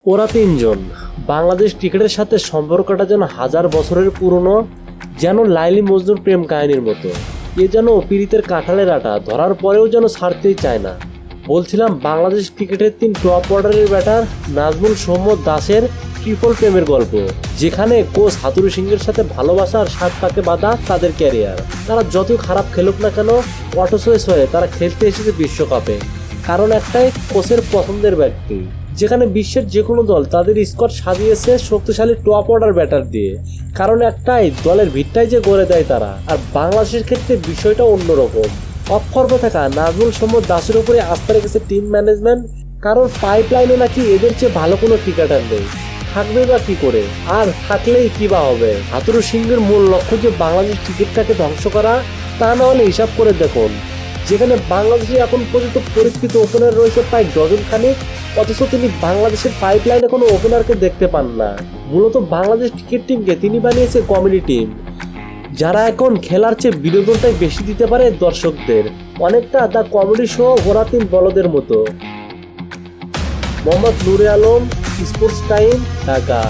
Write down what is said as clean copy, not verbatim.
ওরা তিনজন বাংলাদেশ ক্রিকেটের সাথে সম্পর্কটা যেন হাজার বছরের পুরনো, যেন লাইলি মজনুর প্রেম কাহিনীর মতো। এ যেন পীড়িতের কাঁঠালের আটা, ধরার পরেও যেন ছাড়তেই চায় না। বলছিলাম বাংলাদেশ ক্রিকেটের তিন টপ অর্ডারের ব্যাটার নাজমুল, সৌম্য, দাসের ট্রিপল প্রেমের গল্প, যেখানে কোচ হাতুড়ি সিংহের সাথে ভালোবাসার সাত পাকে বাঁধা তাদের ক্যারিয়ার। তারা যত খারাপ খেলুক না কেন, অটোচয়েস হয়ে তারা খেলতে এসেছে বিশ্বকাপে, কারণ একটাই, কোচের পছন্দের ব্যক্তি। যেখানে বিশ্বের যে কোনো দল তাদের স্কোয়াড সাজিয়েছে শক্তিশালী টপ অর্ডার ব্যাটার দিয়ে, কারণ একটাই, দলের ভিতটাই যে গড়ে দেয় তারা। আর বাংলাদেশের ক্ষেত্রে বিষয়টা অন্যরকম। অফ ফর্মে থাকা নাজমুল, সৌম্য, দাসের উপরে আস্থা রেখেছে টিম ম্যানেজমেন্ট, কারণ পাইপলাইনে নাকি এদের চেয়ে ভালো কোনো ক্রিকেটার নেই। থাকবে বা কি করে, আর থাকলেই কি বা হবে। হাতুড়ি সিংহের মূল লক্ষ্য যে বাংলাদেশ ক্রিকেটটাকে ধ্বংস করা, তা না হলে হিসাব করে দেখুন, যেখানে বাংলাদেশে এখন পর্যন্ত পরিচিত ওপেনার রয়েছে প্রায় ডজন খানেক, অথচ তিনি বাংলাদেশের পাইপলাইনে কোনো ওপেনারকে দেখতে পান না। মূলত বাংলাদেশ ক্রিকেট টিমকে তিনি বানিয়েছে কমেডি টিম, যারা এখন খেলার চেয়ে বিনোদনটাই বেশি দিতে পারে দর্শকদের, অনেকটা দ্য কমেডি শো ঘোড়া তিন বলদের মতো। মোহাম্মদ নূরে আলম, স্পোর্টস টাইম, ঢাকা।